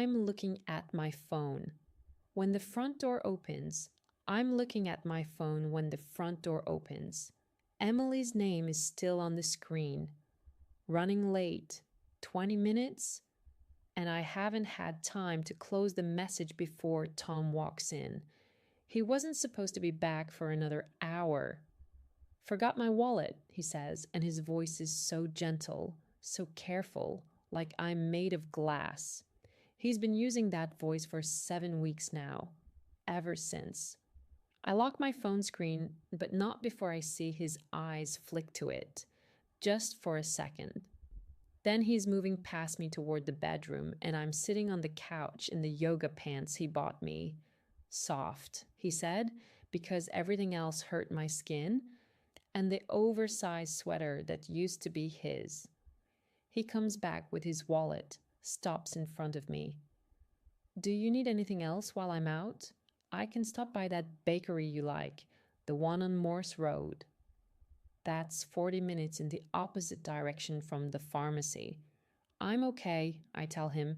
I'm looking at my phone. When the front door opens, I'm looking at my phone when the front door opens. Emily's name is still on the screen. Running late, 20 minutes, and I haven't had time to close the message before Tom walks in. He wasn't supposed to be back for another hour. Forgot my wallet, he says, and his voice is so gentle, so careful, like I'm made of glass. He's been using that voice for 7 weeks now, ever since. I lock my phone screen, but not before I see his eyes flick to it, just for a second. Then he's moving past me toward the bedroom, and I'm sitting on the couch in the yoga pants he bought me. Soft, he said, because everything else hurt my skin, and the oversized sweater that used to be his. He comes back with his wallet, stops in front of me. Do you need anything else while I'm out? I can stop by that bakery you like, the one on Morse Road. That's 40 minutes in the opposite direction from the pharmacy. I'm okay, I tell him.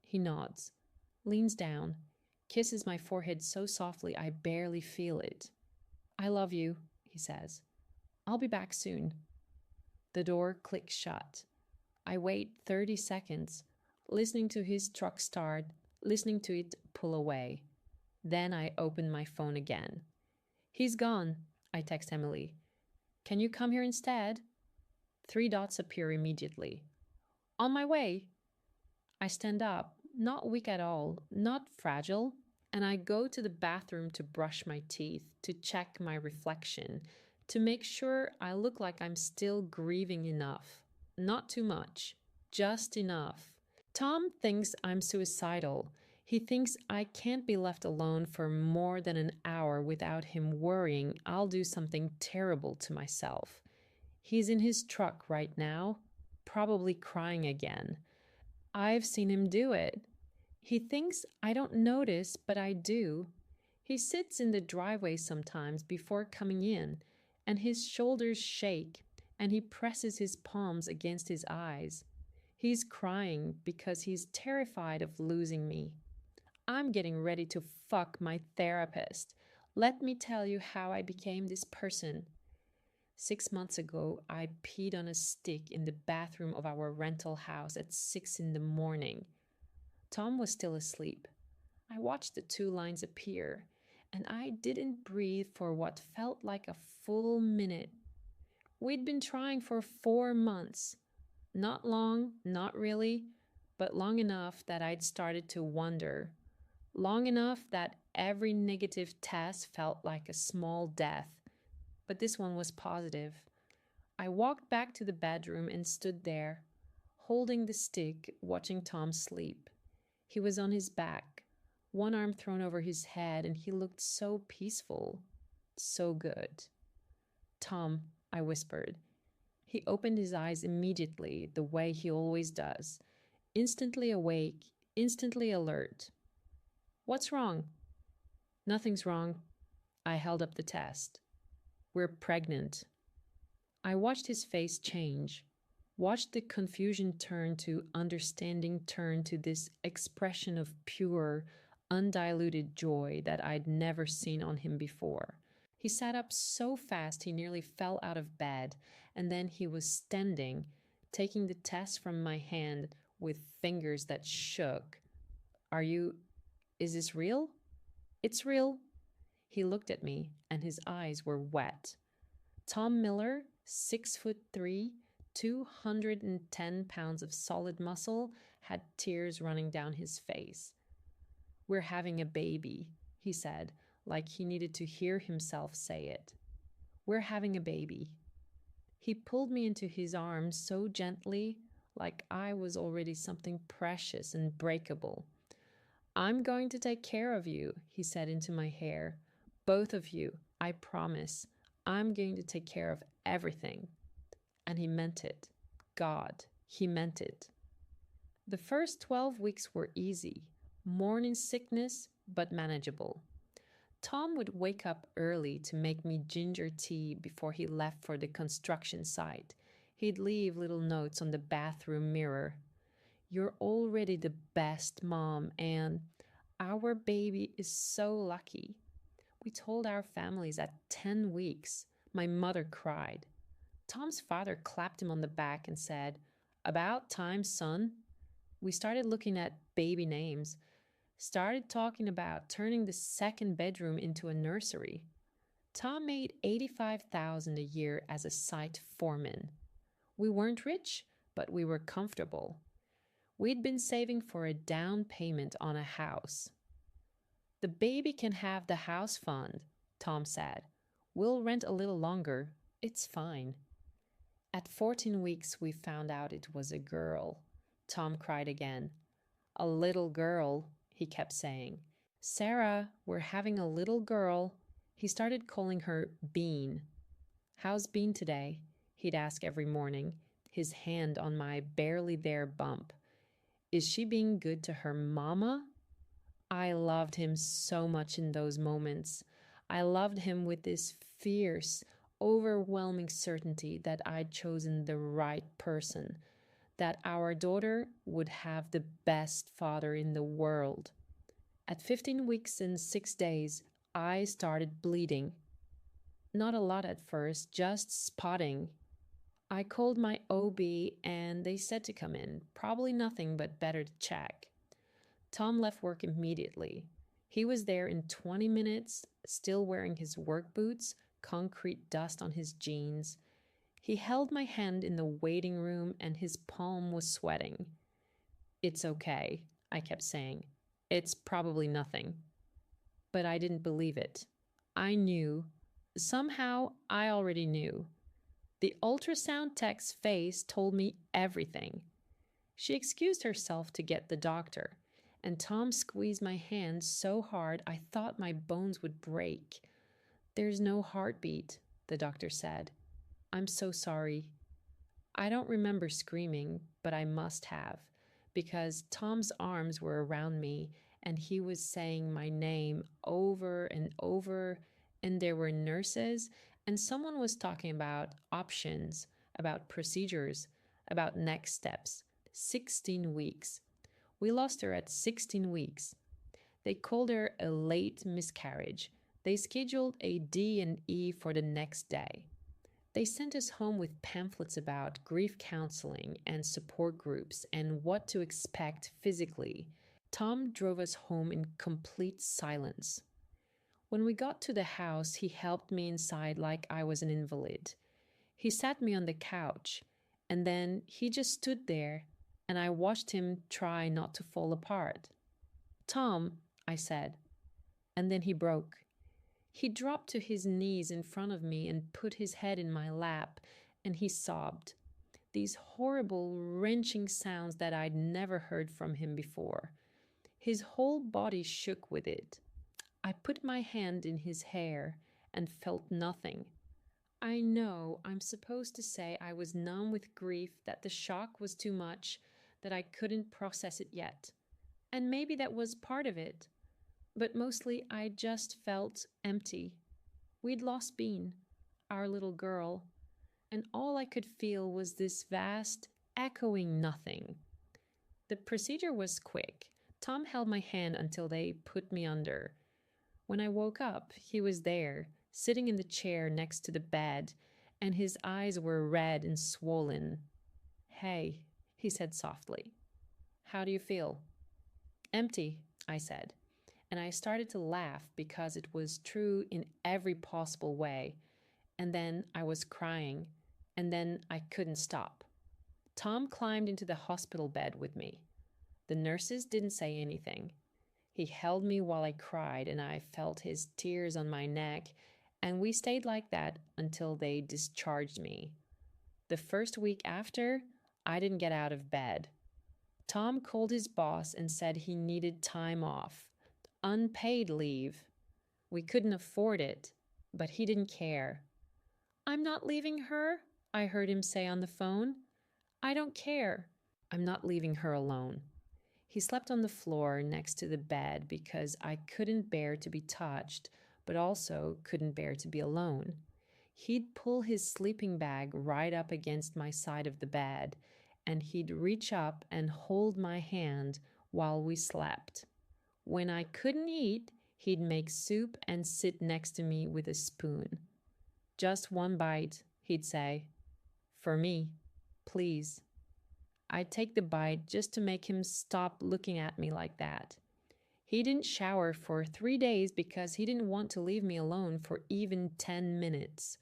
He nods, leans down, kisses my forehead so softly I barely feel it. I love you, he says. I'll be back soon. The door clicks shut. I wait 30 seconds, listening to his truck start, listening to it pull away. Then I open my phone again. He's gone, I text Emily. Can you come here instead? 3 dots appear immediately. On my way. I stand up, not weak at all, not fragile, and I go to the bathroom to brush my teeth, to check my reflection, to make sure I look like I'm still grieving enough. Not too much, just enough. Tom thinks I'm suicidal. He thinks I can't be left alone for more than an hour without him worrying I'll do something terrible to myself. He's in his truck right now, probably crying again. I've seen him do it. He thinks I don't notice, but I do. He sits in the driveway sometimes before coming in, and his shoulders shake, and he presses his palms against his eyes. He's crying because he's terrified of losing me. I'm getting ready to fuck my therapist. Let me tell you how I became this person. 6 months ago, I peed on a stick in the bathroom of our rental house at 6 in the morning. Tom was still asleep. I watched the 2 lines appear, and I didn't breathe for what felt like a full minute. We'd been trying for 4 months. Not long, not really, but long enough that I'd started to wonder. Long enough that every negative test felt like a small death. But this one was positive. I walked back to the bedroom and stood there, holding the stick, watching Tom sleep. He was on his back, one arm thrown over his head, and he looked so peaceful, so good. Tom, I whispered. He opened his eyes immediately, the way he always does, instantly awake, instantly alert. What's wrong? Nothing's wrong. I held up the test. We're pregnant. I watched his face change, watched the confusion turn to understanding, turn to this expression of pure, undiluted joy that I'd never seen on him before. He sat up so fast he nearly fell out of bed, and then he was standing, taking the test from my hand with fingers that shook. Is this real? It's real. He looked at me, and his eyes were wet. Tom Miller, 6'3", 210 pounds of solid muscle, had tears running down his face. We're having a baby, he said, like he needed to hear himself say it. We're having a baby. He pulled me into his arms so gently, like I was already something precious and breakable. I'm going to take care of you, he said into my hair. Both of you, I promise. I'm going to take care of everything. And he meant it. God, he meant it. The first 12 weeks were easy. Morning sickness, but manageable. Tom would wake up early to make me ginger tea before he left for the construction site. He'd leave little notes on the bathroom mirror. You're already the best mom, and our baby is so lucky. We told our families at 10 weeks. My mother cried. Tom's father clapped him on the back and said, "About time, son." We started looking at baby names, started talking about turning the second bedroom into a nursery. Tom made 85,000 a year as a site foreman. We weren't rich, but we were comfortable. We'd been saving for a down payment on a house. "The baby can have the house fund," Tom said. "We'll rent a little longer. It's fine." At 14 weeks, we found out it was a girl. Tom cried again. "A little girl," he kept saying. "Sarah, we're having a little girl." He started calling her Bean. "How's Bean today?" he'd ask every morning, his hand on my barely there bump. "Is she being good to her mama?" I loved him so much in those moments. I loved him with this fierce, overwhelming certainty that I'd chosen the right person, that our daughter would have the best father in the world. At 15 weeks and 6 days, I started bleeding. Not a lot at first, just spotting. I called my OB and they said to come in. Probably nothing, but better to check. Tom left work immediately. He was there in 20 minutes, still wearing his work boots, concrete dust on his jeans. He held my hand in the waiting room and his palm was sweating. "It's okay," I kept saying. "It's probably nothing." But I didn't believe it. I knew. Somehow, I already knew. The ultrasound tech's face told me everything. She excused herself to get the doctor, and Tom squeezed my hand so hard I thought my bones would break. "There's no heartbeat," the doctor said. "I'm so sorry." I don't remember screaming, but I must have, because Tom's arms were around me and he was saying my name over and over, and there were nurses, and someone was talking about options, about procedures, about next steps. 16 weeks. We lost her at 16 weeks. They called her a late miscarriage. They scheduled a D&E for the next day. They sent us home with pamphlets about grief counseling and support groups and what to expect physically. Tom drove us home in complete silence. When we got to the house, he helped me inside like I was an invalid. He sat me on the couch, and then he just stood there, and I watched him try not to fall apart. "Tom," I said, and then he broke. He dropped to his knees in front of me and put his head in my lap, and he sobbed. These horrible, wrenching sounds that I'd never heard from him before. His whole body shook with it. I put my hand in his hair and felt nothing. I know I'm supposed to say I was numb with grief, that the shock was too much, that I couldn't process it yet. And maybe that was part of it. But mostly I just felt empty. We'd lost Bean, our little girl, and all I could feel was this vast, echoing nothing. The procedure was quick. Tom held my hand until they put me under. When I woke up, he was there, sitting in the chair next to the bed, and his eyes were red and swollen. "Hey," he said softly. "How do you feel?" "Empty," I said, and I started to laugh because it was true in every possible way. And then I was crying, and then I couldn't stop. Tom climbed into the hospital bed with me. The nurses didn't say anything. He held me while I cried, and I felt his tears on my neck, and we stayed like that until they discharged me. The first week after, I didn't get out of bed. Tom called his boss and said he needed time off, unpaid leave. We couldn't afford it, but he didn't care. "I'm not leaving her," I heard him say on the phone. "I don't care. I'm not leaving her alone." He slept on the floor next to the bed because I couldn't bear to be touched, but also couldn't bear to be alone. He'd pull his sleeping bag right up against my side of the bed, and he'd reach up and hold my hand while we slept. When I couldn't eat, he'd make soup and sit next to me with a spoon. Just one bite, he'd say. For me, please. I'd take the bite just to make him stop looking at me like that. He didn't shower for 3 days because he didn't want to leave me alone for even 10 minutes.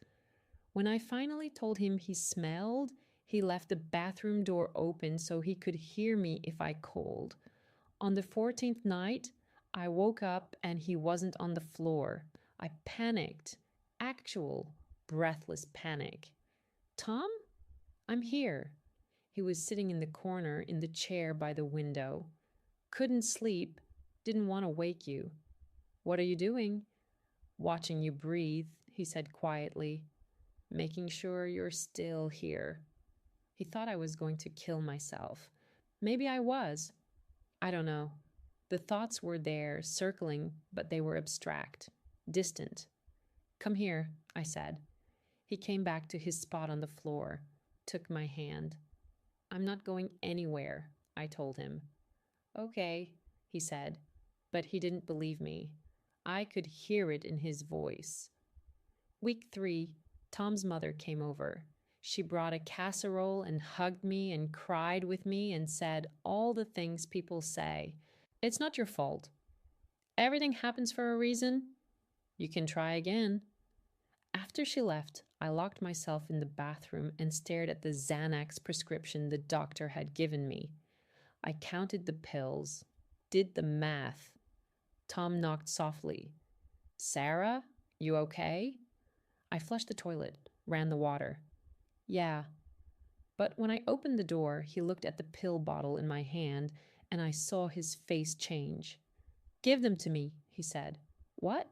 When I finally told him he smelled, he left the bathroom door open so he could hear me if I called. On the 14th night, I woke up and he wasn't on the floor. I panicked. Actual, breathless panic. Tom? I'm here. He was sitting in the corner in the chair by the window. Couldn't sleep. Didn't want to wake you. What are you doing? Watching you breathe, he said quietly. Making sure you're still here. He thought I was going to kill myself. Maybe I was. I don't know. The thoughts were there, circling, but they were abstract, distant. Come here, I said. He came back to his spot on the floor, took my hand. I'm not going anywhere, I told him. Okay, he said, but he didn't believe me. I could hear it in his voice. Week 3, Tom's mother came over. She brought a casserole and hugged me and cried with me and said all the things people say. It's not your fault. Everything happens for a reason. You can try again. After she left, I locked myself in the bathroom and stared at the Xanax prescription the doctor had given me. I counted the pills, did the math. Tom knocked softly. Sarah, you okay? I flushed the toilet, ran the water. Yeah. But when I opened the door, he looked at the pill bottle in my hand, and I saw his face change. Give them to me, he said. What?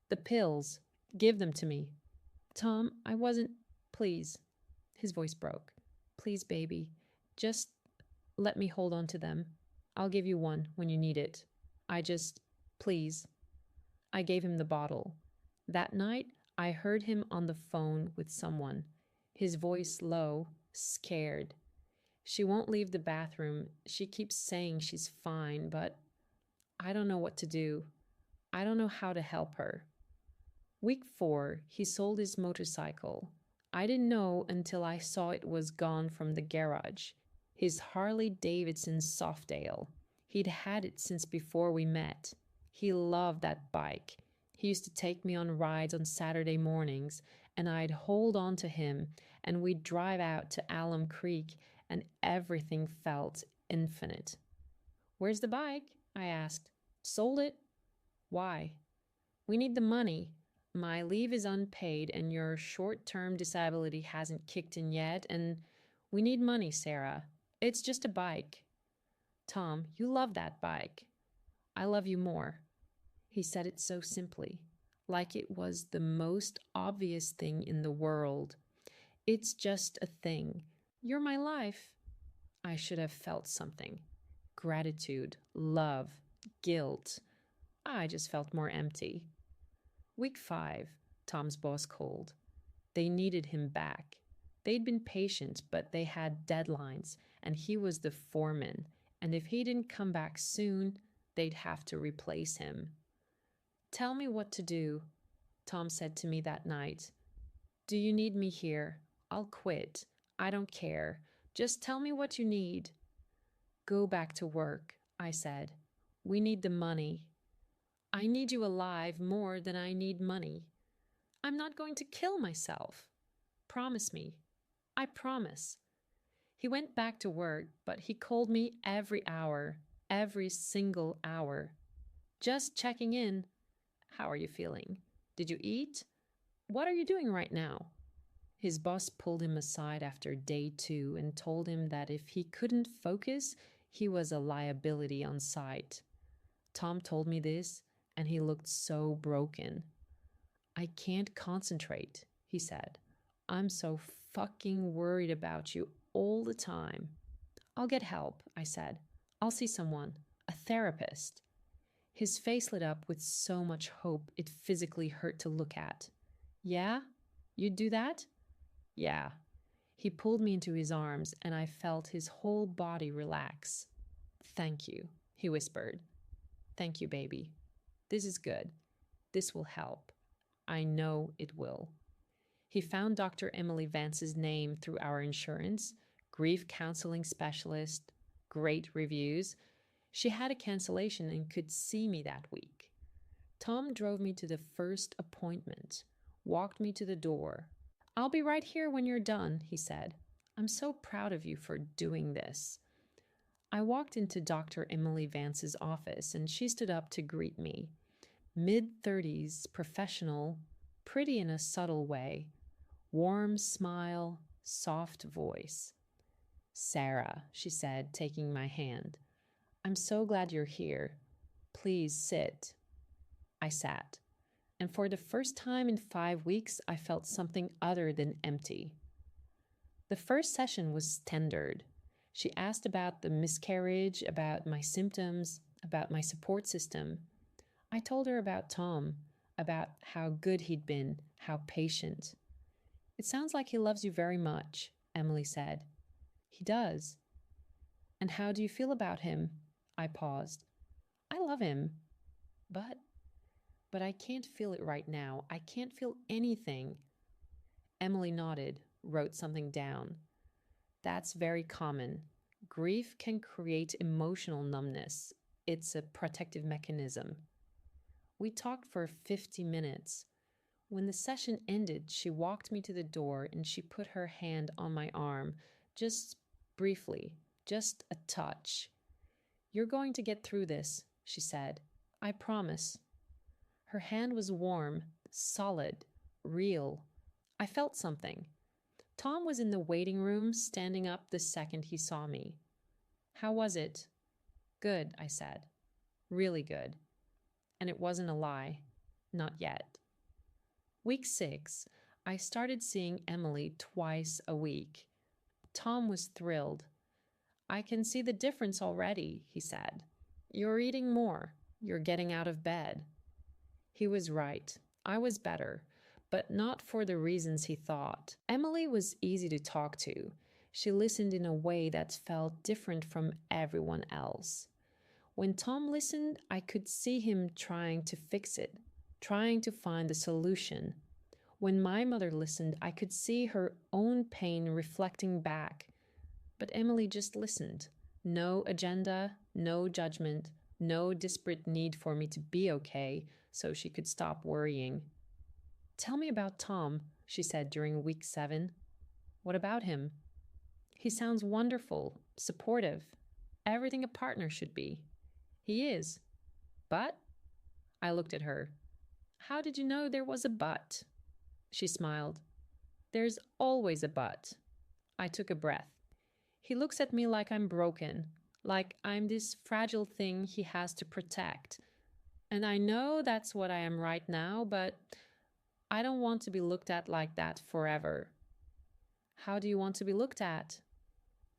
The pills. Give them to me. Tom, I wasn't... Please. His voice broke. Please, baby. Just let me hold on to them. I'll give you one when you need it. Please. I gave him the bottle. That night, I heard him on the phone with someone. His voice low, scared. She won't leave the bathroom. She keeps saying she's fine, but I don't know what to do. I don't know how to help her. Week 4, he sold his motorcycle. I didn't know until I saw it was gone from the garage. His Harley Davidson Softail. He'd had it since before we met. He loved that bike. He used to take me on rides on Saturday mornings, and I'd hold on to him, and we'd drive out to Alum Creek, and everything felt infinite. Where's the bike? I asked. Sold it. Why? We need the money. My leave is unpaid, and your short-term disability hasn't kicked in yet, and we need money, Sarah. It's just a bike. Tom, you love that bike. I love you more. He said it so simply, like it was the most obvious thing in the world. It's just a thing. You're my life. I should have felt something. Gratitude, love, guilt. I just felt more empty. Week 5, Tom's boss called. They needed him back. They'd been patient, but they had deadlines, and he was the foreman, and if he didn't come back soon, they'd have to replace him. Tell me what to do, Tom said to me that night. Do you need me here? I'll quit. I don't care. Just tell me what you need. Go back to work, I said. We need the money. I need you alive more than I need money. I'm not going to kill myself. Promise me. I promise. He went back to work, but he called me every hour, every single hour. Just checking in. How are you feeling? Did you eat? What are you doing right now? His boss pulled him aside after day 2 and told him that if he couldn't focus, he was a liability on site. Tom told me this, and he looked so broken. I can't concentrate, he said. I'm so fucking worried about you all the time. I'll get help, I said. I'll see someone, a therapist. His face lit up with so much hope it physically hurt to look at. Yeah? You'd do that? Yeah. He pulled me into his arms, and I felt his whole body relax. "Thank you," he whispered. "Thank you, baby. This is good. This will help. I know it will." He found Dr. Emily Vance's name through our insurance, grief counseling specialist, great reviews. She had a cancellation and could see me that week. Tom drove me to the first appointment, walked me to the door. "I'll be right here when you're done," he said. "I'm so proud of you for doing this." I walked into Dr. Emily Vance's office and she stood up to greet me. Mid-30s, professional, pretty in a subtle way, warm smile, soft voice. "Sarah," she said, taking my hand. "I'm so glad you're here. Please sit." I sat, and for the first time in 5 weeks, I felt something other than empty. The first session was standard. She asked about the miscarriage, about my symptoms, about my support system. I told her about Tom, about how good he'd been, how patient. "It sounds like he loves you very much," Emily said. "He does." "And how do you feel about him?" I paused. "I love him, but I can't feel it right now. I can't feel anything." Emily nodded, wrote something down. "That's very common. Grief can create emotional numbness. It's a protective mechanism." We talked for 50 minutes. When the session ended, she walked me to the door and she put her hand on my arm, just briefly, just a touch. "You're going to get through this," she said. "I promise." Her hand was warm, solid, real. I felt something. Tom was in the waiting room, standing up the second he saw me. "How was it?" "Good," I said. "Really good." And it wasn't a lie. Not yet. Week 6, I started seeing Emily twice a week. Tom was thrilled. "I can see the difference already," he said. "You're eating more. You're getting out of bed." He was right. I was better, but not for the reasons he thought. Emily was easy to talk to. She listened in a way that felt different from everyone else. When Tom listened, I could see him trying to fix it, trying to find a solution. When my mother listened, I could see her own pain reflecting back. But Emily just listened. No agenda, no judgment, no desperate need for me to be okay so she could stop worrying. "Tell me about Tom," she said during week 7. "What about him?" "He sounds wonderful, supportive, everything a partner should be." "He is. But?" I looked at her. "How did you know there was a but?" She smiled. "There's always a but." I took a breath. "He looks at me like I'm broken, like I'm this fragile thing he has to protect. And I know that's what I am right now, but I don't want to be looked at like that forever." "How do you want to be looked at?"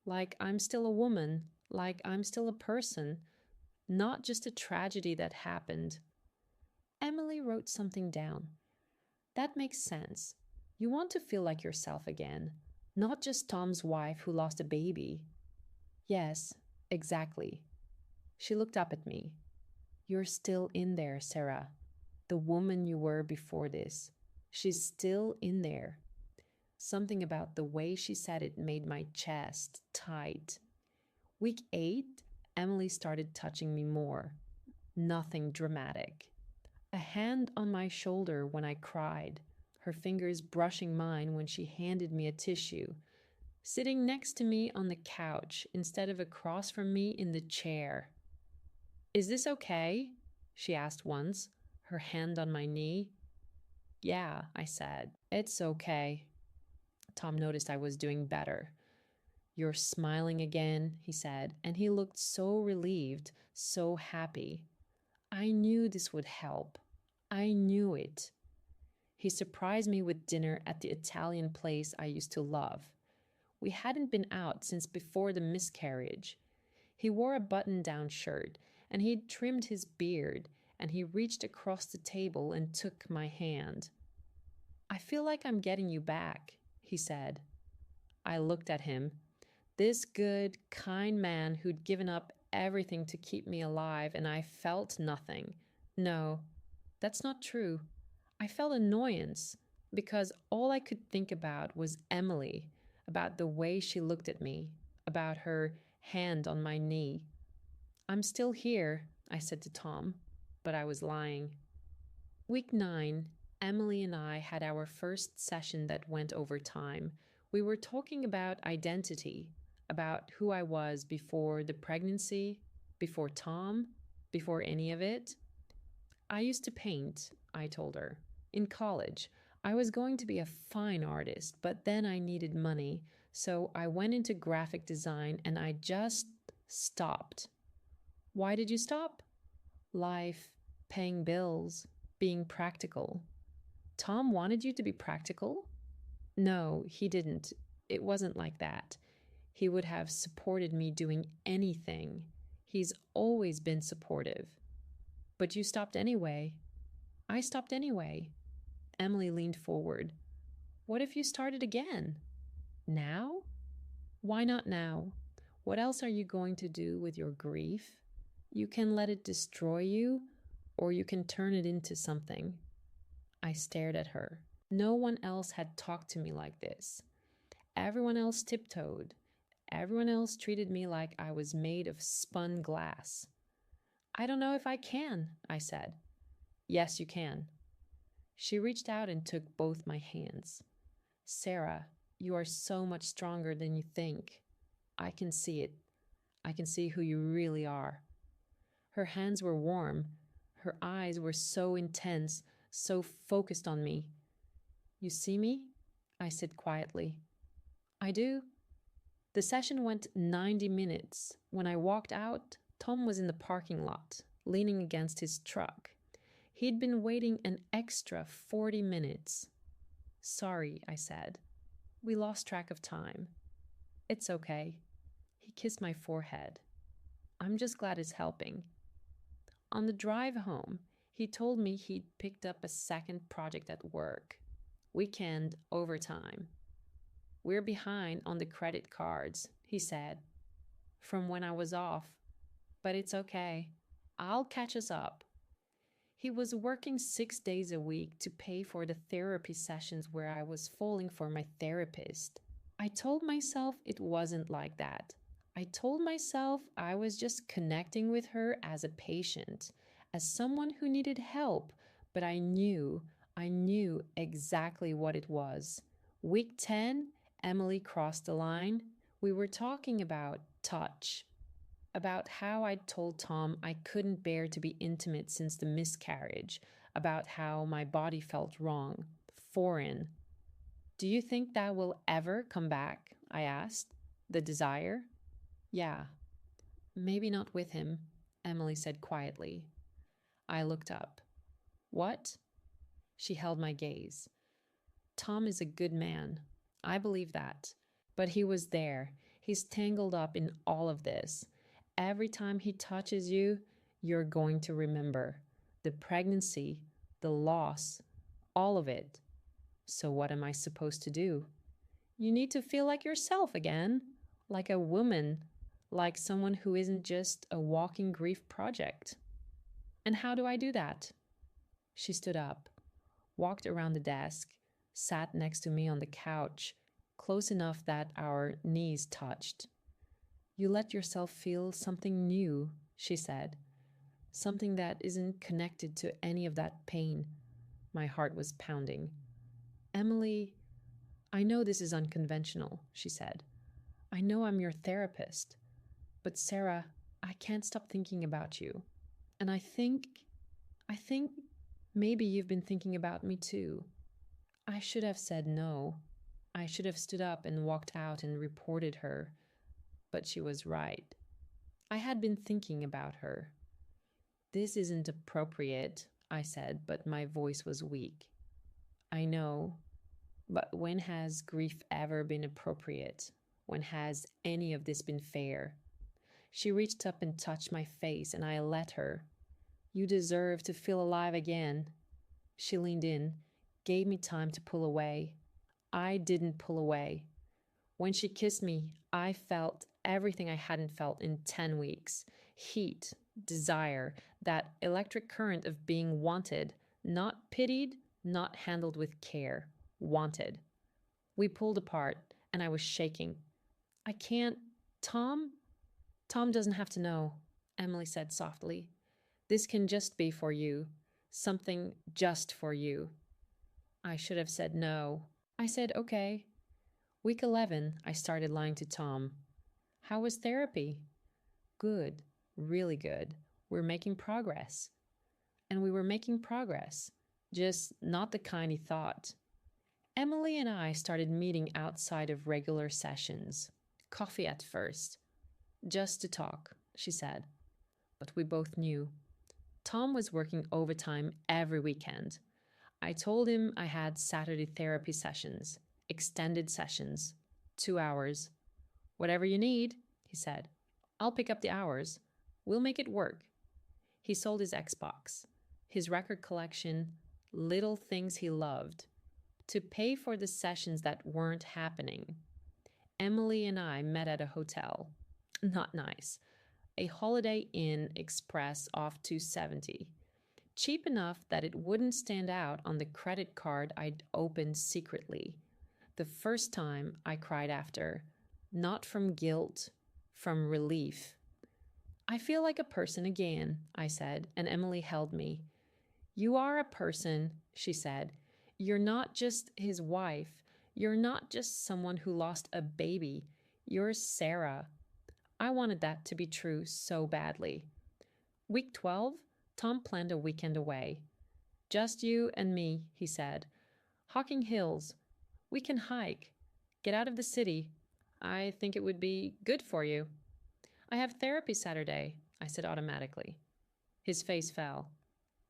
"Like I'm still a woman, like I'm still a person, not just a tragedy that happened." Emily wrote something down. "That makes sense. You want to feel like yourself again, not just Tom's wife who lost a baby." "Yes, exactly." She looked up at me. "You're still in there, Sarah. The woman you were before this. She's still in there." Something about the way she said it made my chest tight. Week 8, Emily started touching me more. Nothing dramatic. A hand on my shoulder when I cried, her fingers brushing mine when she handed me a tissue, sitting next to me on the couch instead of across from me in the chair. "Is this okay?" she asked once, her hand on my knee. "Yeah," I said. "It's okay." Tom noticed I was doing better. "You're smiling again," he said, and he looked so relieved, so happy. I knew this would help. I knew it. He surprised me with dinner at the Italian place I used to love. We hadn't been out since before the miscarriage. He wore a button-down shirt, and he'd trimmed his beard, and he reached across the table and took my hand. "I feel like I'm getting you back," he said. I looked at him. This good, kind man who'd given up everything to keep me alive, and I felt nothing. No, that's not true. I felt annoyance because all I could think about was Emily, about the way she looked at me, about her hand on my knee. I'm still here, I said to Tom, but I was lying. Week 9, Emily and I had our first session that went over time. We were talking about identity, about who I was before the pregnancy, before Tom, before any of it. I used to paint, I told her. In college, I was going to be a fine artist, but then I needed money, so I went into graphic design and I just stopped. Why did you stop? Life, paying bills, being practical. Tom wanted you to be practical? No, he didn't. It wasn't like that. He would have supported me doing anything. He's always been supportive. But you stopped anyway. I stopped anyway. Emily leaned forward. What if you started again? Now? Why not now? What else are you going to do with your grief? You can let it destroy you, or you can turn it into something. I stared at her. No one else had talked to me like this. Everyone else tiptoed. Everyone else treated me like I was made of spun glass. I don't know if I can, I said. Yes, you can. She reached out and took both my hands. Sarah, you are so much stronger than you think. I can see it. I can see who you really are. Her hands were warm. Her eyes were so intense, so focused on me. You see me? I said quietly. I do. The session went 90 minutes. When I walked out, Tom was in the parking lot, leaning against his truck. He'd been waiting an extra 40 minutes. Sorry, I said. We lost track of time. It's okay. He kissed my forehead. I'm just glad it's helping. On the drive home, he told me he'd picked up a second project at work. Weekend overtime. We're behind on the credit cards, he said, from when I was off. But it's okay. I'll catch us up. He was working 6 days a week to pay for the therapy sessions where I was falling for my therapist. I told myself it wasn't like that. I told myself I was just connecting with her as a patient, as someone who needed help, but I knew exactly what it was. Week 10, Emily crossed the line. We were talking about touch, about how I'd told Tom I couldn't bear to be intimate since the miscarriage, about how my body felt wrong, foreign. Do you think that will ever come back? I asked. The desire? Yeah. Maybe not with him, Emily said quietly. I looked up. What? She held my gaze. Tom is a good man. I believe that. But he was there. He's tangled up in all of this. Every time he touches you, you're going to remember. The pregnancy, the loss, all of it. So what am I supposed to do? You need to feel like yourself again, like a woman, like someone who isn't just a walking grief project. And how do I do that? She stood up, walked around the desk, sat next to me on the couch, close enough that our knees touched. You let yourself feel something new, she said, something that isn't connected to any of that pain. My heart was pounding. Emily, I know this is unconventional, she said. I know I'm your therapist. But Sarah, I can't stop thinking about you. And I think maybe you've been thinking about me too. I should have said no. I should have stood up and walked out and reported her. But she was right. I had been thinking about her. This isn't appropriate, I said, but my voice was weak. I know, but when has grief ever been appropriate? When has any of this been fair? She reached up and touched my face, and I let her. You deserve to feel alive again. She leaned in, gave me time to pull away. I didn't pull away. When she kissed me, I felt everything I hadn't felt in 10 weeks: heat, desire, that electric current of being wanted, not pitied, not handled with care. Wanted. We pulled apart, and I was shaking. I can't. Tom? Tom doesn't have to know, Emily said softly. This can just be for you. Something just for you. I should have said no. I said okay. Week 11, I started lying to Tom. How was therapy? Good. Really good. We're making progress. And we were making progress, just not the kind he thought. Emily and I started meeting outside of regular sessions. Coffee at first. Just to talk, she said. But we both knew. Tom was working overtime every weekend. I told him I had Saturday therapy sessions, extended sessions, 2 hours. Whatever you need, he said. I'll pick up the hours. We'll make it work. He sold his Xbox, his record collection, little things he loved, to pay for the sessions that weren't happening. Emily and I met at a hotel. Not nice. A Holiday Inn Express off 270. Cheap enough that it wouldn't stand out on the credit card I'd opened secretly. The first time I cried after, not from guilt, from relief. I feel like a person again, I said, and Emily held me. You are a person, she said. You're not just his wife. You're not just someone who lost a baby. You're Sarah. I wanted that to be true so badly. Week 12, Tom planned a weekend away. Just you and me, he said. Hocking Hills. We can hike. Get out of the city. I think it would be good for you. I have therapy Saturday, I said automatically. His face fell.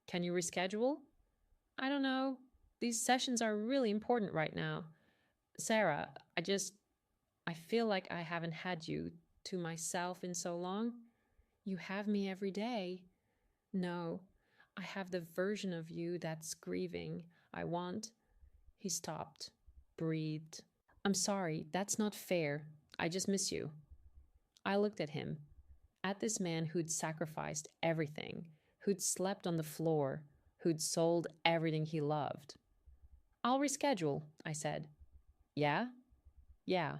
Can you reschedule? I don't know. These sessions are really important right now. Sarah, I feel like I haven't had you to myself in so long. You have me every day. No, I have the version of you that's grieving. I want. He stopped, breathed. I'm sorry, that's not fair. I just miss you. I looked at him, at this man who'd sacrificed everything, who'd slept on the floor, who'd sold everything he loved. I'll reschedule, I said. Yeah? Yeah.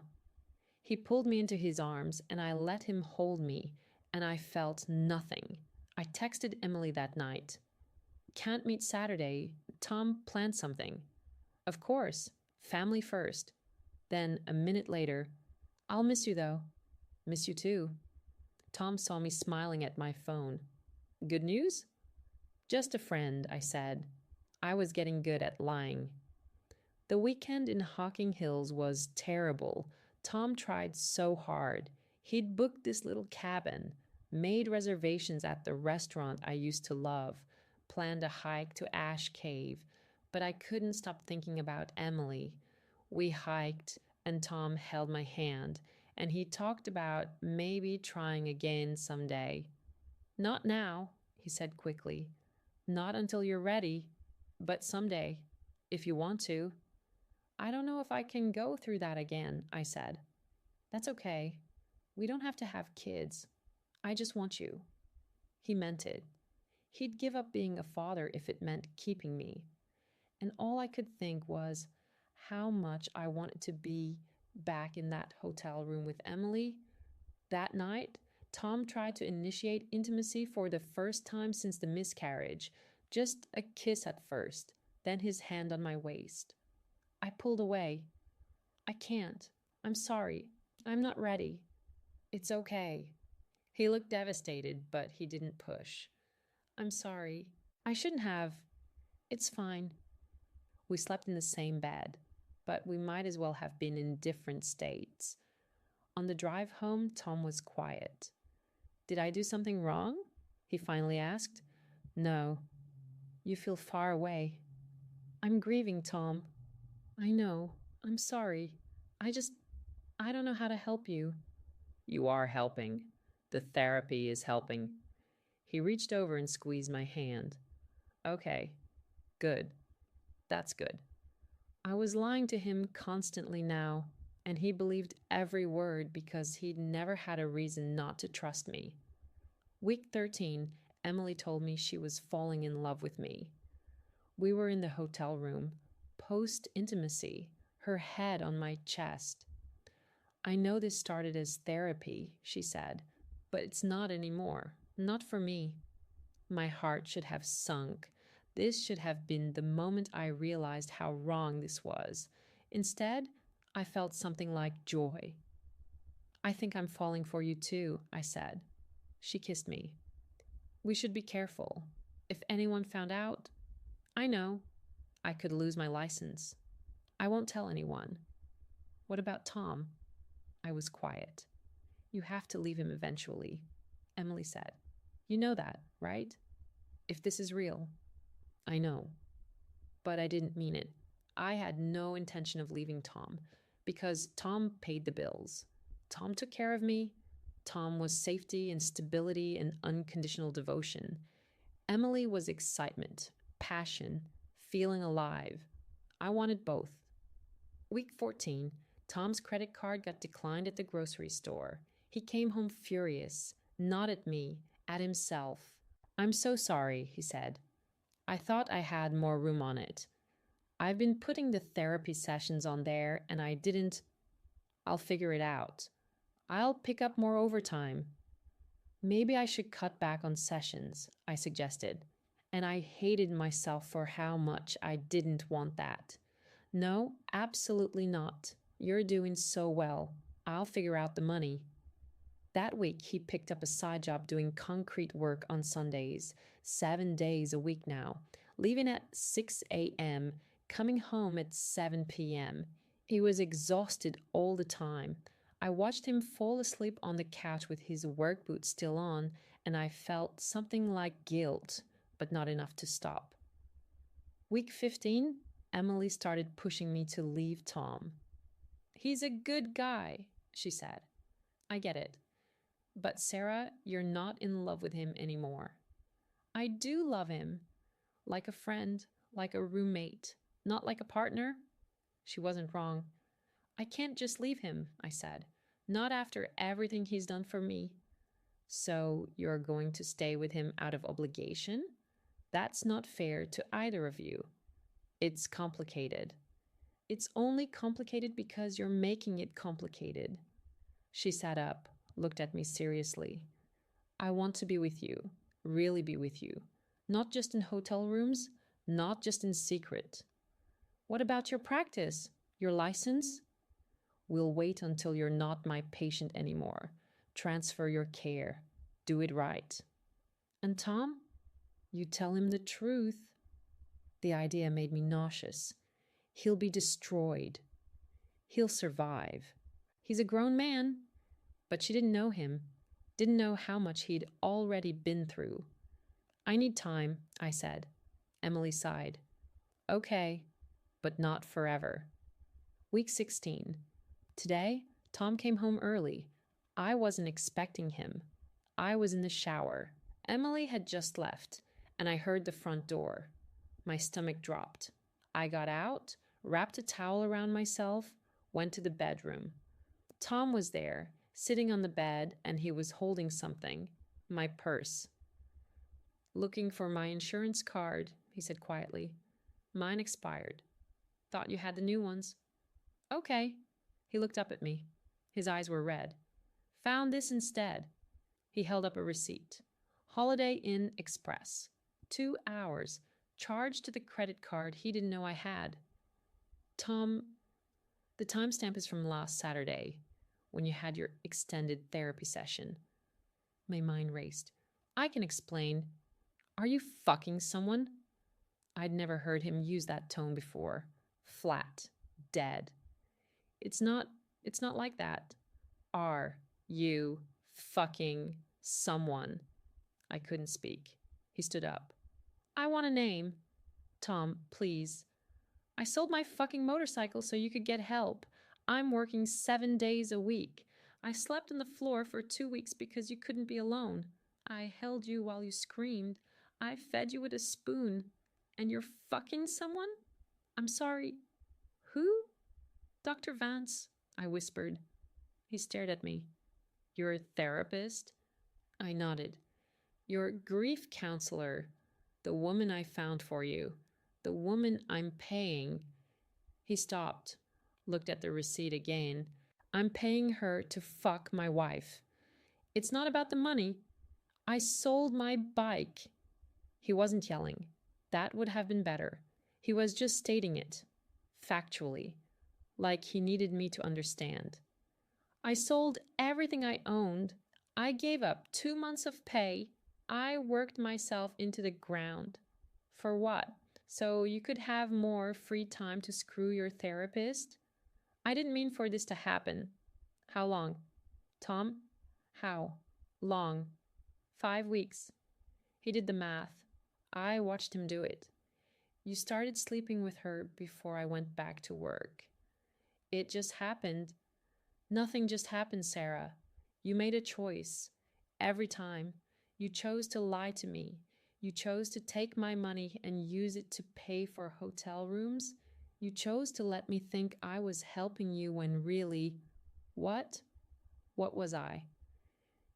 He pulled me into his arms, and I let him hold me, and I felt nothing. I texted Emily that night. Can't meet Saturday. Tom planned something. Of course. Family first. Then, a minute later, I'll miss you though. Miss you too. Tom saw me smiling at my phone. Good news? Just a friend, I said. I was getting good at lying. The weekend in Hocking Hills was terrible. Tom tried so hard. He'd booked this little cabin, made reservations at the restaurant I used to love, planned a hike to Ash Cave, but I couldn't stop thinking about Emily. We hiked, and Tom held my hand, and he talked about maybe trying again someday. Not now, he said quickly. Not until you're ready, but someday, if you want to. I don't know if I can go through that again, I said. That's okay. We don't have to have kids. I just want you. He meant it. He'd give up being a father if it meant keeping me. And all I could think was how much I wanted to be back in that hotel room with Emily. That night, Tom tried to initiate intimacy for the first time since the miscarriage. Just a kiss at first, then his hand on my waist. I pulled away. I can't. I'm sorry. I'm not ready. It's okay. He looked devastated, but he didn't push. I'm sorry. I shouldn't have. It's fine. We slept in the same bed, but we might as well have been in different states. On the drive home, Tom was quiet. Did I do something wrong? He finally asked. No. You feel far away. I'm grieving, Tom. I know. I'm sorry. I don't know how to help you. You are helping. The therapy is helping. He reached over and squeezed my hand. Okay. Good. That's good. I was lying to him constantly now, and he believed every word because he'd never had a reason not to trust me. Week 13, Emily told me she was falling in love with me. We were in the hotel room, post intimacy, her head on my chest. I know this started as therapy, she said, but it's not anymore. Not for me. My heart should have sunk. This should have been the moment I realized how wrong this was. Instead, I felt something like joy. I think I'm falling for you too, I said. She kissed me. We should be careful. If anyone found out, I know I could lose my license. I won't tell anyone. What about Tom? I was quiet. You have to leave him eventually, Emily said. You know that, right? If this is real. I know. But I didn't mean it. I had no intention of leaving Tom because Tom paid the bills. Tom took care of me. Tom was safety and stability and unconditional devotion. Emily was excitement, passion, feeling alive. I wanted both. Week 14, Tom's credit card got declined at the grocery store. He came home furious, not at me, at himself. I'm so sorry, he said. I thought I had more room on it. I've been putting the therapy sessions on there and I didn't. I'll figure it out. I'll pick up more overtime. Maybe I should cut back on sessions, I suggested. And I hated myself for how much I didn't want that. No, absolutely not. You're doing so well. I'll figure out the money. That week, he picked up a side job doing concrete work on Sundays, 7 days a week now, leaving at 6 a.m., coming home at 7 p.m. He was exhausted all the time. I watched him fall asleep on the couch with his work boots still on, and I felt something like guilt, but not enough to stop. Week 15, Emily started pushing me to leave Tom. He's a good guy, she said. I get it. But Sarah, you're not in love with him anymore. I do love him. Like a friend, like a roommate, not like a partner. She wasn't wrong. I can't just leave him, I said. Not after everything he's done for me. So you're going to stay with him out of obligation? That's not fair to either of you. It's complicated. It's only complicated because you're making it complicated. She sat up, looked at me seriously. I want to be with you, really be with you. Not just in hotel rooms, not just in secret. What about your practice? Your license? We'll wait until you're not my patient anymore. Transfer your care. Do it right. And Tom? You tell him the truth. The idea made me nauseous. He'll be destroyed. He'll survive. He's a grown man. But she didn't know him, didn't know how much he'd already been through. I need time, I said. Emily sighed. Okay, but not forever. Week 16. Today, Tom came home early. I wasn't expecting him. I was in the shower. Emily had just left, and I heard the front door. My stomach dropped. I got out, wrapped a towel around myself, went to the bedroom. Tom was there, sitting on the bed, and he was holding something, my purse. Looking for my insurance card, he said quietly. Mine expired. Thought you had the new ones. Okay. He looked up at me. His eyes were red. Found this instead. He held up a receipt. Holiday Inn Express. 2 hours. Charged to the credit card he didn't know I had. Tom, the timestamp is from last Saturday, when you had your extended therapy session. My mind raced. I can explain. Are you fucking someone? I'd never heard him use that tone before. Flat. Dead. It's not like that. Are you fucking someone? I couldn't speak. He stood up. I want a name. Tom, please. I sold my fucking motorcycle so you could get help. I'm working 7 days a week. I slept on the floor for 2 weeks because you couldn't be alone. I held you while you screamed. I fed you with a spoon. And you're fucking someone? I'm sorry. Who? Dr. Vance, I whispered. He stared at me. You're a therapist? I nodded. Your grief counselor. The woman I found for you. The woman I'm paying. He stopped, looked at the receipt again. I'm paying her to fuck my wife. It's not about the money. I sold my bike. He wasn't yelling. That would have been better. He was just stating it, factually, like he needed me to understand. I sold everything I owned. I gave up 2 months of pay. I worked myself into the ground. For what? So you could have more free time to screw your therapist? I didn't mean for this to happen. How long? Tom? How? Long. 5 weeks. He did the math. I watched him do it. You started sleeping with her before I went back to work. It just happened. Nothing just happened, Sarah. You made a choice. Every time. You chose to lie to me. You chose to take my money and use it to pay for hotel rooms. You chose to let me think I was helping you when really... What? What was I?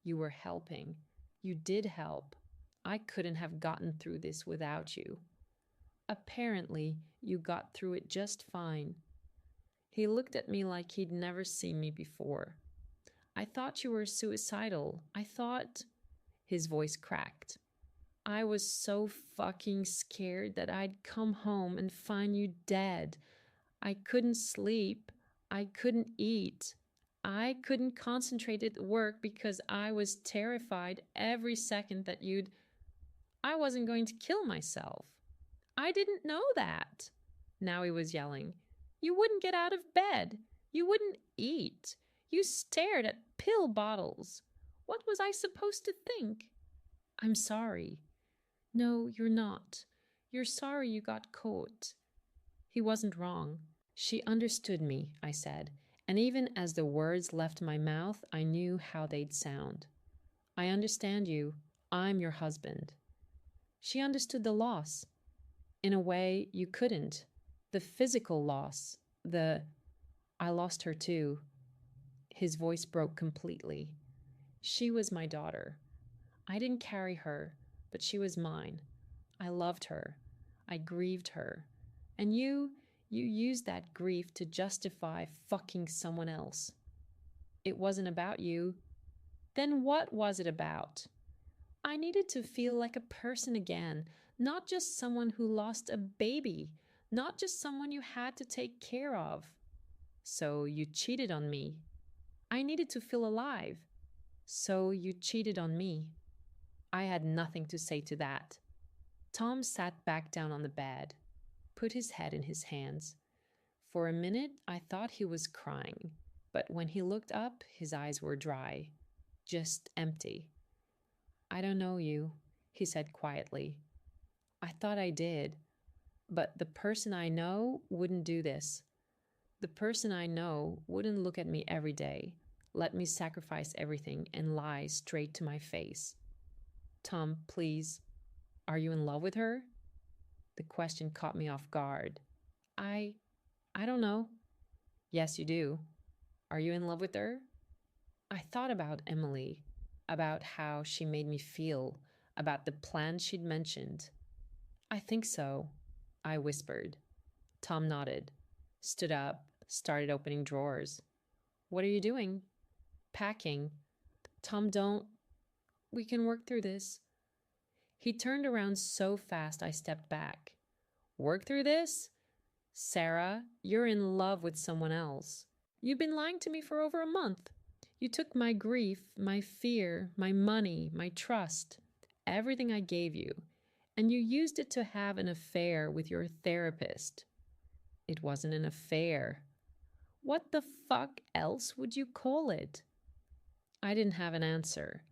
You were helping. You did help. I couldn't have gotten through this without you. Apparently, you got through it just fine. He looked at me like he'd never seen me before. I thought you were suicidal. I thought... His voice cracked. I was so fucking scared that I'd come home and find you dead. I couldn't sleep. I couldn't eat. I couldn't concentrate at work because I was terrified every second that you'd... I wasn't going to kill myself. I didn't know that. Now he was yelling. You wouldn't get out of bed. You wouldn't eat. You stared at pill bottles. What was I supposed to think? I'm sorry. No, you're not. You're sorry you got caught. He wasn't wrong. She understood me, I said, and even as the words left my mouth, I knew how they'd sound. I understand you. I'm your husband. She understood the loss. In a way, you couldn't. The physical loss. I lost her too. His voice broke completely. She was my daughter. I didn't carry her, but she was mine. I loved her. I grieved her. And you used that grief to justify fucking someone else. It wasn't about you. Then what was it about? I needed to feel like a person again, not just someone who lost a baby, not just someone you had to take care of. So you cheated on me. I needed to feel alive. So you cheated on me. I had nothing to say to that. Tom sat back down on the bed, put his head in his hands. For a minute, I thought he was crying, but when he looked up, his eyes were dry, just empty. I don't know you, he said quietly. I thought I did, but the person I know wouldn't do this. The person I know wouldn't look at me every day, let me sacrifice everything and lie straight to my face. Tom, please, are you in love with her? The question caught me off guard. I don't know. Yes, you do. Are you in love with her? I thought about Emily, about how she made me feel, about the plan she'd mentioned. I think so, I whispered. Tom nodded, stood up, started opening drawers. What are you doing? Packing. Tom, don't. We can work through this. He turned around so fast I stepped back. Work through this? Sarah, you're in love with someone else. You've been lying to me for over a month. You took my grief, my fear, my money, my trust, everything I gave you, and you used it to have an affair with your therapist. It wasn't an affair. What the fuck else would you call it? I didn't have an answer.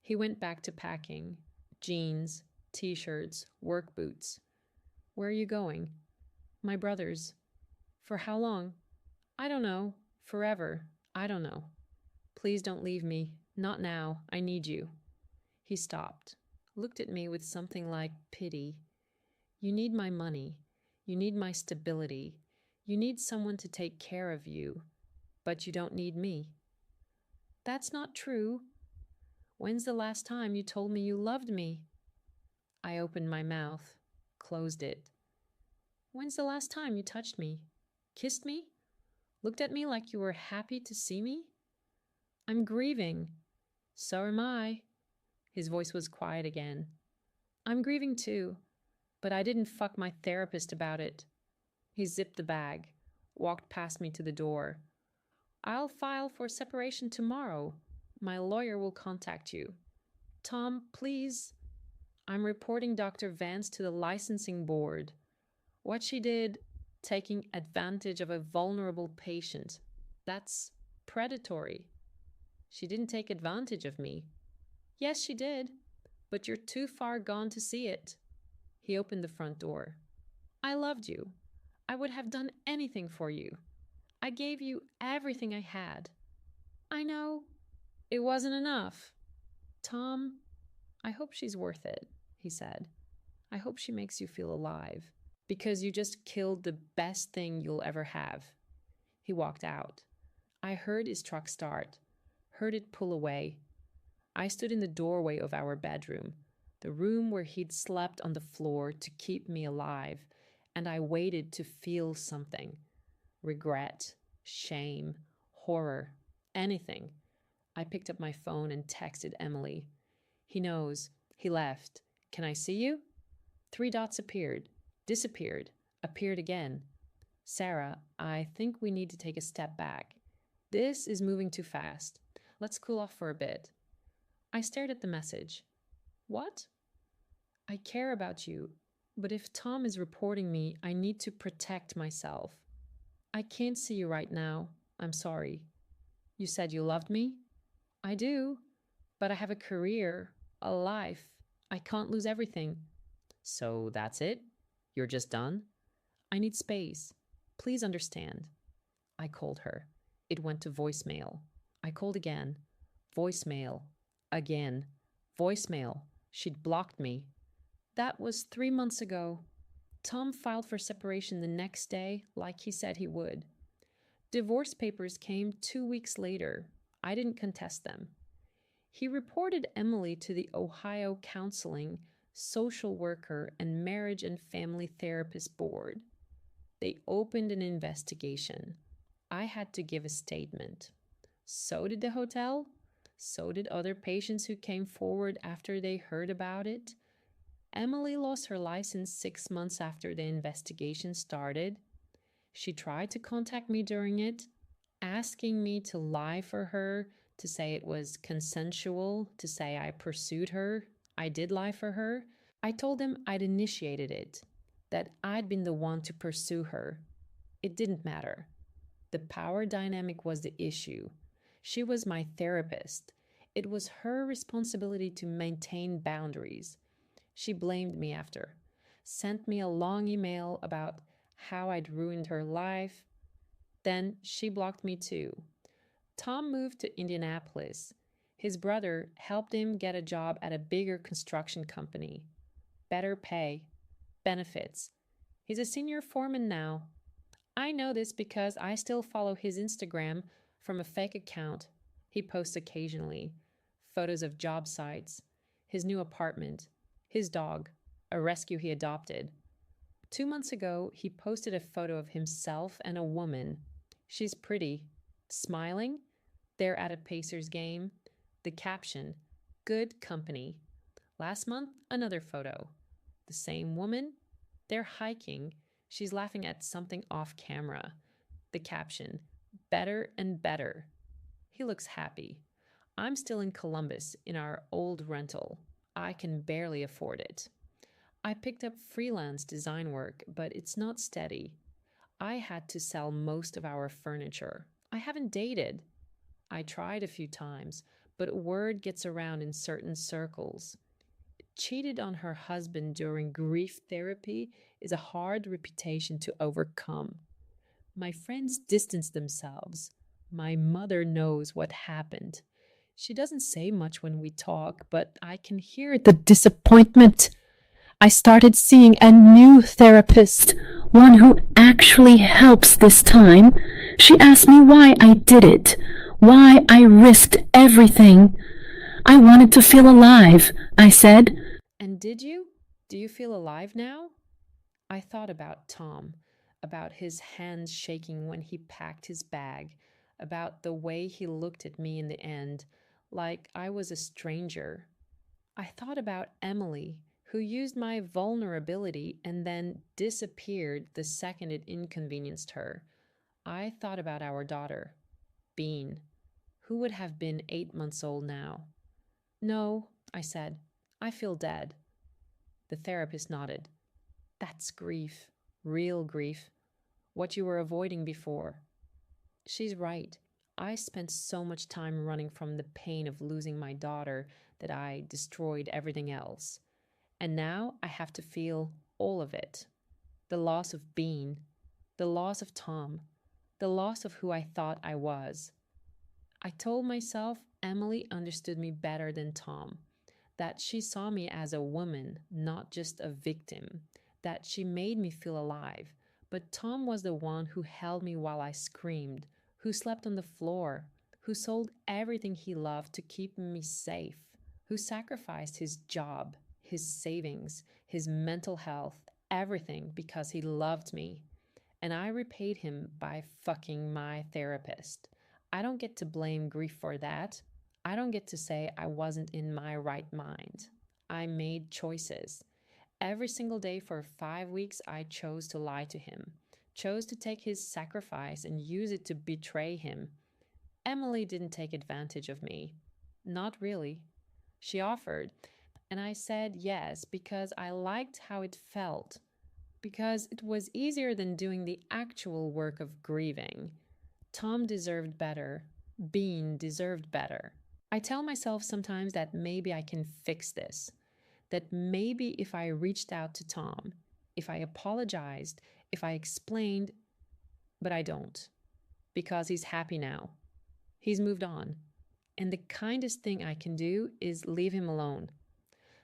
He went back to packing. Jeans, t-shirts, work boots. Where are you going? My brother's. For how long? I don't know. Forever. I don't know. Please don't leave me. Not now. I need you. He stopped, looked at me with something like pity. You need my money. You need my stability. You need someone to take care of you. But you don't need me. That's not true. When's the last time you told me you loved me? I opened my mouth, closed it. When's the last time you touched me? Kissed me? Looked at me like you were happy to see me? I'm grieving. So am I. His voice was quiet again. I'm grieving too, but I didn't fuck my therapist about it. He zipped the bag, walked past me to the door. I'll file for separation tomorrow. My lawyer will contact you. Tom, please. I'm reporting Dr. Vance to the licensing board. What she did, taking advantage of a vulnerable patient, that's predatory. She didn't take advantage of me. Yes, she did, but you're too far gone to see it. He opened the front door. I loved you. I would have done anything for you. I gave you everything I had. I know. It wasn't enough. Tom, I hope she's worth it, he said. I hope she makes you feel alive, because you just killed the best thing you'll ever have. He walked out. I heard his truck start, heard it pull away. I stood in the doorway of our bedroom, the room where he'd slept on the floor to keep me alive, and I waited to feel something. Regret, shame, horror, anything. I picked up my phone and texted Emily. He knows. He left. Can I see you? 3 dots appeared, disappeared, appeared again. Sarah, I think we need to take a step back. This is moving too fast. Let's cool off for a bit. I stared at the message. What? I care about you, but if Tom is reporting me, I need to protect myself. I can't see you right now. I'm sorry. You said you loved me? I do, but I have a career, a life. I can't lose everything. So that's it? You're just done? I need space. Please understand. I called her. It went to voicemail. I called again. Voicemail. Again. Voicemail. She'd blocked me. That was 3 months ago. Tom filed for separation the next day, like he said he would. Divorce papers came 2 weeks later. I didn't contest them. He reported Emily to the Ohio Counseling, Social Worker, and Marriage and Family Therapist Board. They opened an investigation. I had to give a statement. So did the hotel. So did other patients who came forward after they heard about it. Emily lost her license 6 months after the investigation started. She tried to contact me during it, asking me to lie for her, to say it was consensual, to say I pursued her. I did lie for her. I told them I'd initiated it, that I'd been the one to pursue her. It didn't matter. The power dynamic was the issue. She was my therapist. It was her responsibility to maintain boundaries. She blamed me after, sent me a long email about how I'd ruined her life. Then she blocked me too. Tom moved to Indianapolis. His brother helped him get a job at a bigger construction company. Better pay, benefits. He's a senior foreman now. I know this because I still follow his Instagram from a fake account. He posts occasionally. Photos of job sites, his new apartment, his dog, a rescue he adopted. 2 months ago, he posted a photo of himself and a woman. She's pretty, smiling. They're at a Pacers game. The caption, good company. Last month, another photo. The same woman. They're hiking. She's laughing at something off camera. The caption, better and better. He looks happy. I'm still in Columbus in our old rental. I can barely afford it. I picked up freelance design work, but it's not steady. I had to sell most of our furniture. I haven't dated. I tried a few times, but word gets around in certain circles. Cheated on her husband during grief therapy is a hard reputation to overcome. My friends distance themselves. My mother knows what happened. She doesn't say much when we talk, but I can hear the disappointment. I started seeing a new therapist, one who actually helps this time. She asked me why I did it, why I risked everything. I wanted to feel alive, I said. And did you? Do you feel alive now? I thought about Tom, about his hands shaking when he packed his bag, about the way he looked at me in the end, like I was a stranger. I thought about Emily, who used my vulnerability and then disappeared the second it inconvenienced her. I thought about our daughter, Bean, who would have been 8 months old now. No, I said, I feel dead. The therapist nodded. That's grief, real grief, what you were avoiding before. She's right. I spent so much time running from the pain of losing my daughter that I destroyed everything else. And now I have to feel all of it: the loss of Bean, the loss of Tom, the loss of who I thought I was. I told myself Emily understood me better than Tom, that she saw me as a woman, not just a victim, that she made me feel alive. But Tom was the one who held me while I screamed, who slept on the floor, who sold everything he loved to keep me safe, who sacrificed his job, his savings, his mental health, everything because he loved me. And I repaid him by fucking my therapist. I don't get to blame grief for that. I don't get to say I wasn't in my right mind. I made choices. Every single day for 5 weeks, I chose to lie to him, chose to take his sacrifice and use it to betray him. Emily didn't take advantage of me. Not really. She offered, and I said yes because I liked how it felt, because it was easier than doing the actual work of grieving. Tom deserved better. Bean deserved better. I tell myself sometimes that maybe I can fix this, that maybe if I reached out to Tom, if I apologized, if I explained, but I don't, because he's happy now. He's moved on. And the kindest thing I can do is leave him alone.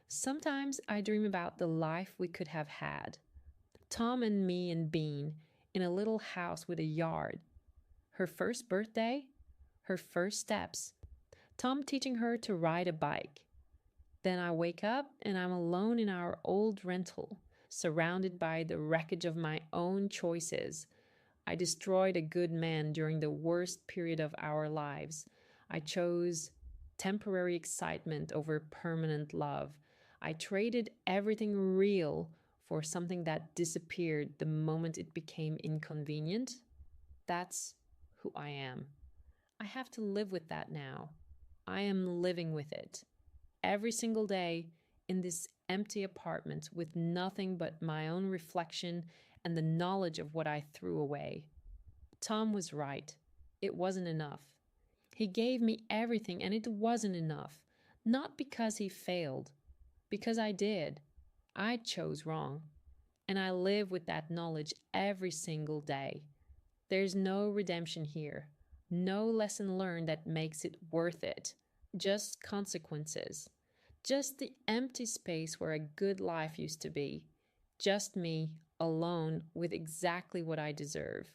Sometimes I dream about the life we could have had. Tom and me and Bean in a little house with a yard. Her first birthday, her first steps, Tom teaching her to ride a bike. Then I wake up and I'm alone in our old rental, surrounded by the wreckage of my own choices. I destroyed a good man during the worst period of our lives. I chose temporary excitement over permanent love. I traded everything real for something that disappeared the moment it became inconvenient. That's who I am. I have to live with that now. I am living with it every single day in this empty apartment with nothing but my own reflection and the knowledge of what I threw away. Tom was right. It wasn't enough. He gave me everything and it wasn't enough. Not because he failed, because I did. I chose wrong. And I live with that knowledge every single day. There's no redemption here, no lesson learned that makes it worth it, just consequences. Just the empty space where a good life used to be. Just me, alone, with exactly what I deserve.